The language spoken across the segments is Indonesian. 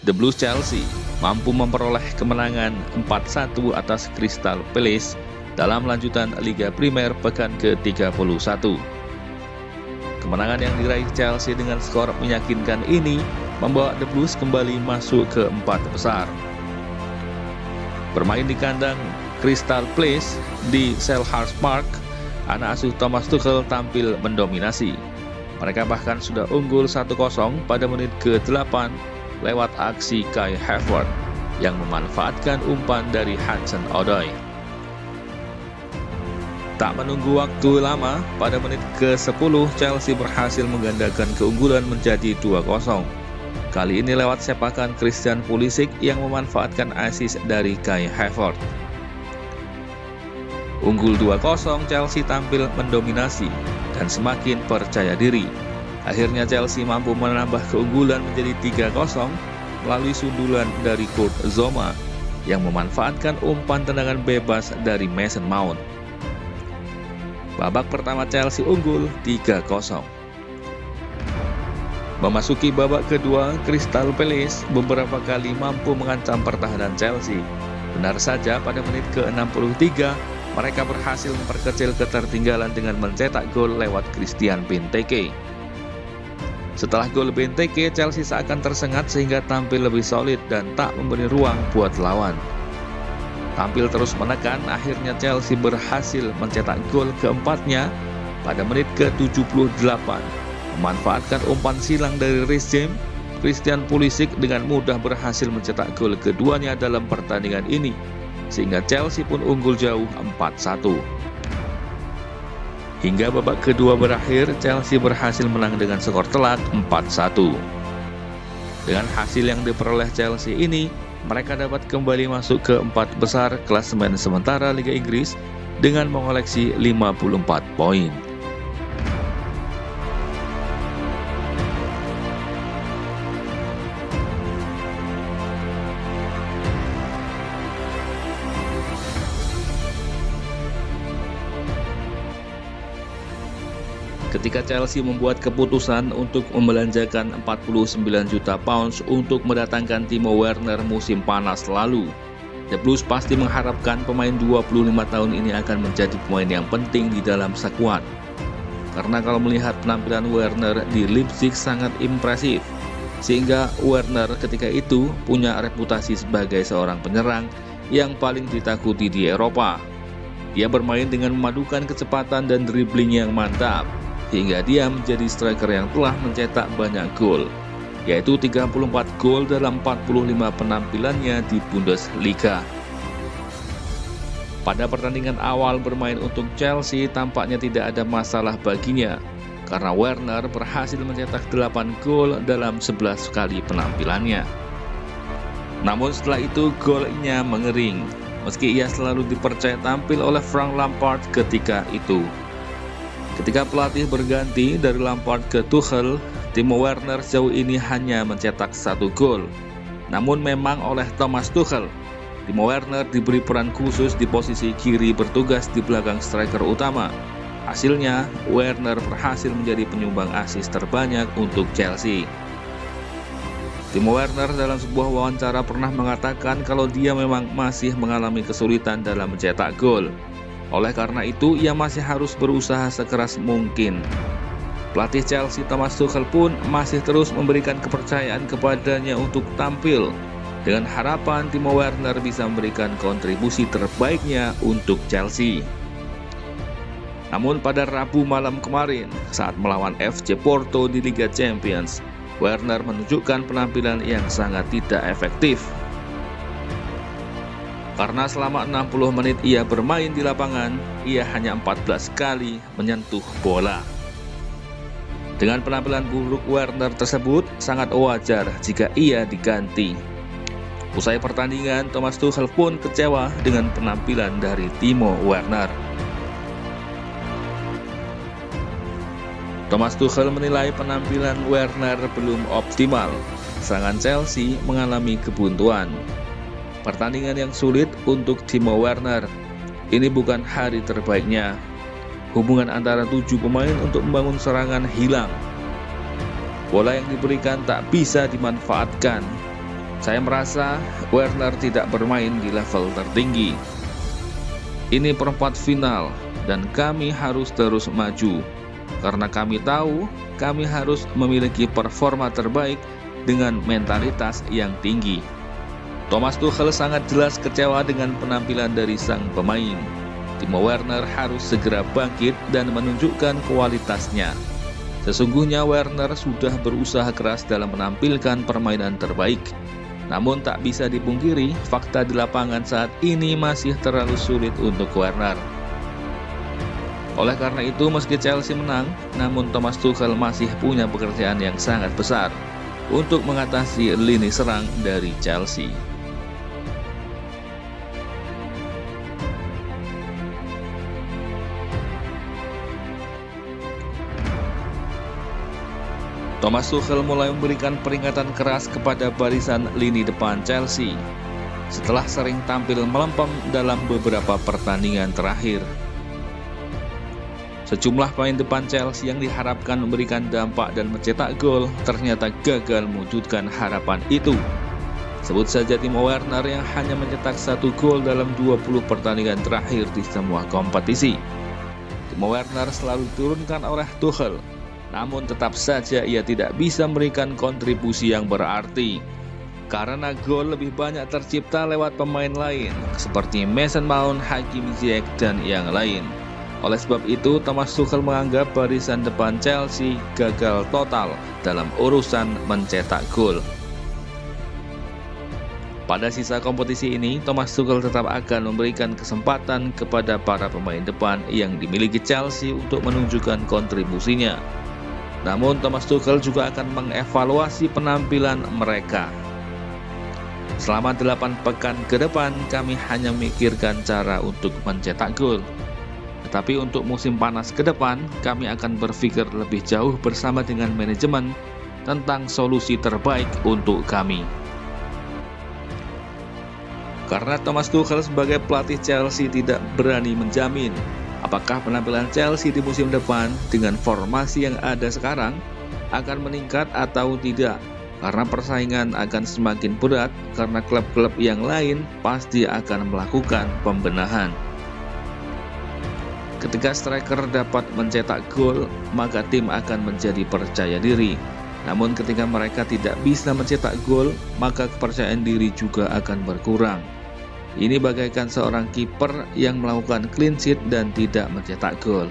The Blues Chelsea mampu memperoleh kemenangan 4-1 atas Crystal Palace dalam lanjutan Liga Primer pekan ke-31. Kemenangan yang diraih Chelsea dengan skor meyakinkan ini membawa The Blues kembali masuk ke 4 besar. Bermain di kandang Crystal Palace di Selhurst Park, anak asuh Thomas Tuchel tampil mendominasi. Mereka bahkan sudah unggul 1-0 pada menit ke-8 lewat aksi Kai Havertz yang memanfaatkan umpan dari Hudson-Odoi. Tak menunggu waktu lama, pada menit ke-10 Chelsea berhasil menggandakan keunggulan menjadi 2-0. Kali ini lewat sepakan Christian Pulisic yang memanfaatkan assist dari Kai Havertz. Unggul 2-0, Chelsea tampil mendominasi dan semakin percaya diri. Akhirnya Chelsea mampu menambah keunggulan menjadi 3-0 melalui sundulan dari Kurt Zouma yang memanfaatkan umpan tendangan bebas dari Mason Mount. Babak pertama Chelsea unggul 3-0. Memasuki babak kedua, Crystal Palace beberapa kali mampu mengancam pertahanan Chelsea. Benar saja pada menit ke-63, mereka berhasil memperkecil ketertinggalan dengan mencetak gol lewat Christian Benteke. Setelah gol Benteke, Chelsea seakan tersengat sehingga tampil lebih solid dan tak memberi ruang buat lawan. Tampil terus menekan, akhirnya Chelsea berhasil mencetak gol keempatnya pada menit ke-78. Memanfaatkan umpan silang dari Reece James, Christian Pulisic dengan mudah berhasil mencetak gol keduanya dalam pertandingan ini, sehingga Chelsea pun unggul jauh 4-1. Hingga babak kedua berakhir, Chelsea berhasil menang dengan skor telak 4-1. Dengan hasil yang diperoleh Chelsea ini, mereka dapat kembali masuk ke 4 besar klasemen sementara Liga Inggris dengan mengoleksi 54 poin. Ketika Chelsea membuat keputusan untuk membelanjakan 49 juta pounds untuk mendatangkan Timo Werner musim panas lalu, The Blues pasti mengharapkan pemain 25 tahun ini akan menjadi pemain yang penting di dalam skuad. Karena kalau melihat penampilan Werner di Leipzig sangat impresif, sehingga Werner ketika itu punya reputasi sebagai seorang penyerang yang paling ditakuti di Eropa. Dia bermain dengan memadukan kecepatan dan dribbling yang mantap, hingga dia menjadi striker yang telah mencetak banyak gol, yaitu 34 gol dalam 45 penampilannya di Bundesliga. Pada pertandingan awal bermain untuk Chelsea tampaknya tidak ada masalah baginya, karena Werner berhasil mencetak 8 gol dalam 11 kali penampilannya. Namun setelah itu golnya mengering, meski ia selalu dipercaya tampil oleh Frank Lampard ketika itu. Ketika pelatih berganti dari Lampard ke Tuchel, Timo Werner sejauh ini hanya mencetak 1 gol. Namun memang oleh Thomas Tuchel, Timo Werner diberi peran khusus di posisi kiri bertugas di belakang striker utama. Hasilnya, Werner berhasil menjadi penyumbang assist terbanyak untuk Chelsea. Timo Werner dalam sebuah wawancara pernah mengatakan kalau dia memang masih mengalami kesulitan dalam mencetak gol. Oleh karena itu, ia masih harus berusaha sekeras mungkin. Pelatih Chelsea Thomas Tuchel pun masih terus memberikan kepercayaan kepadanya untuk tampil, dengan harapan Timo Werner bisa memberikan kontribusi terbaiknya untuk Chelsea. Namun pada Rabu malam kemarin, saat melawan FC Porto di Liga Champions, Werner menunjukkan penampilan yang sangat tidak efektif. Karena selama 60 menit ia bermain di lapangan, ia hanya 14 kali menyentuh bola. Dengan penampilan buruk Werner tersebut, sangat wajar jika ia diganti. Usai pertandingan, Thomas Tuchel pun kecewa dengan penampilan dari Timo Werner. Thomas Tuchel menilai penampilan Werner belum optimal. Serangan Chelsea mengalami kebuntuan. Pertandingan yang sulit untuk Timo Werner. Ini bukan hari terbaiknya. Hubungan antara 7 pemain untuk membangun serangan hilang. Bola yang diberikan tak bisa dimanfaatkan. Saya merasa Werner tidak bermain di level tertinggi. Ini perempat final dan kami harus terus maju. Karena kami tahu kami harus memiliki performa terbaik dengan mentalitas yang tinggi. Thomas Tuchel sangat jelas kecewa dengan penampilan dari sang pemain. Timo Werner harus segera bangkit dan menunjukkan kualitasnya. Sesungguhnya Werner sudah berusaha keras dalam menampilkan permainan terbaik. Namun tak bisa dipungkiri, fakta di lapangan saat ini masih terlalu sulit untuk Werner. Oleh karena itu, meski Chelsea menang, namun Thomas Tuchel masih punya pekerjaan yang sangat besar untuk mengatasi lini serang dari Chelsea. Thomas Tuchel mulai memberikan peringatan keras kepada barisan lini depan Chelsea setelah sering tampil melempem dalam beberapa pertandingan terakhir. Sejumlah pemain depan Chelsea yang diharapkan memberikan dampak dan mencetak gol ternyata gagal mewujudkan harapan itu. Sebut saja Timo Werner yang hanya mencetak 1 gol dalam 20 pertandingan terakhir di semua kompetisi. Timo Werner selalu diturunkan oleh Tuchel, namun tetap saja ia tidak bisa memberikan kontribusi yang berarti. Karena gol lebih banyak tercipta lewat pemain lain seperti Mason Mount, Hakim Ziyech, dan yang lain. Oleh sebab itu, Thomas Tuchel menganggap barisan depan Chelsea gagal total dalam urusan mencetak gol. Pada sisa kompetisi ini, Thomas Tuchel tetap akan memberikan kesempatan kepada para pemain depan yang dimiliki Chelsea untuk menunjukkan kontribusinya. Namun Thomas Tuchel juga akan mengevaluasi penampilan mereka. Selama 8 pekan ke depan, kami hanya memikirkan cara untuk mencetak gol. Tetapi untuk musim panas ke depan, kami akan berpikir lebih jauh bersama dengan manajemen tentang solusi terbaik untuk kami. Karena Thomas Tuchel sebagai pelatih Chelsea tidak berani menjamin apakah penampilan Chelsea di musim depan dengan formasi yang ada sekarang akan meningkat atau tidak. Karena persaingan akan semakin berat karena klub-klub yang lain pasti akan melakukan pembenahan. Ketika striker dapat mencetak gol, maka tim akan menjadi percaya diri. Namun ketika mereka tidak bisa mencetak gol, maka kepercayaan diri juga akan berkurang. Ini bagaikan seorang kiper yang melakukan clean sheet dan tidak mencetak gol,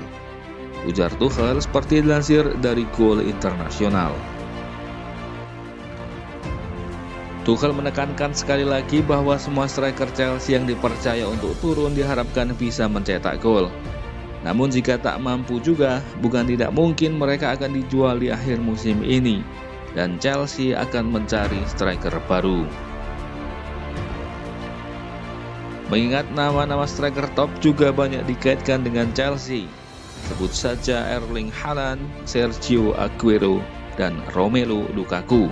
ujar Tuchel seperti dilansir dari Goal Internasional. Tuchel menekankan sekali lagi bahwa semua striker Chelsea yang dipercaya untuk turun diharapkan bisa mencetak gol. Namun jika tak mampu juga, bukan tidak mungkin mereka akan dijual di akhir musim ini dan Chelsea akan mencari striker baru. Mengingat nama-nama striker top juga banyak dikaitkan dengan Chelsea. Sebut saja Erling Haaland, Sergio Aguero, dan Romelu Lukaku.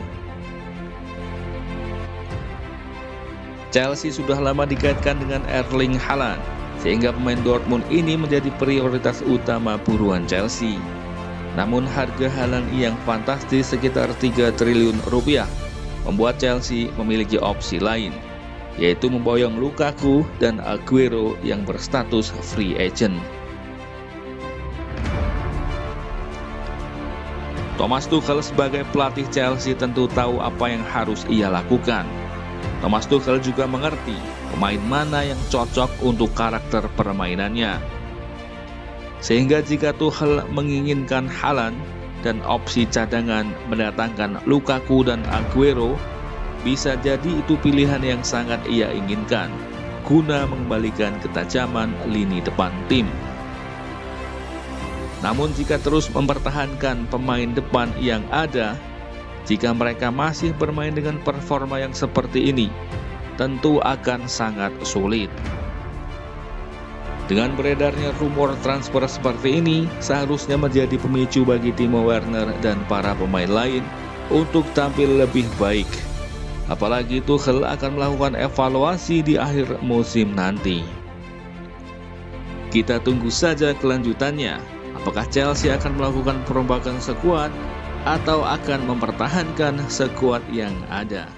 Chelsea sudah lama dikaitkan dengan Erling Haaland, sehingga pemain Dortmund ini menjadi prioritas utama buruan Chelsea. Namun harga Haaland yang fantastis sekitar 3 triliun rupiah membuat Chelsea memiliki opsi lain, yaitu memboyong Lukaku dan Aguero yang berstatus free agent. Thomas Tuchel sebagai pelatih Chelsea tentu tahu apa yang harus ia lakukan. Thomas Tuchel juga mengerti pemain mana yang cocok untuk karakter permainannya. Sehingga jika Tuchel menginginkan Haaland dan opsi cadangan mendatangkan Lukaku dan Aguero, bisa jadi itu pilihan yang sangat ia inginkan guna mengembalikan ketajaman lini depan tim. Namun jika terus mempertahankan pemain depan yang ada, jika mereka masih bermain dengan performa yang seperti ini, tentu akan sangat sulit. Dengan beredarnya rumor transfer seperti ini, seharusnya menjadi pemicu bagi Timo Werner dan para pemain lain untuk tampil lebih baik. Apalagi Tuchel akan melakukan evaluasi di akhir musim nanti. Kita tunggu saja kelanjutannya. Apakah Chelsea akan melakukan perombakan sekuat atau akan mempertahankan sekuat yang ada?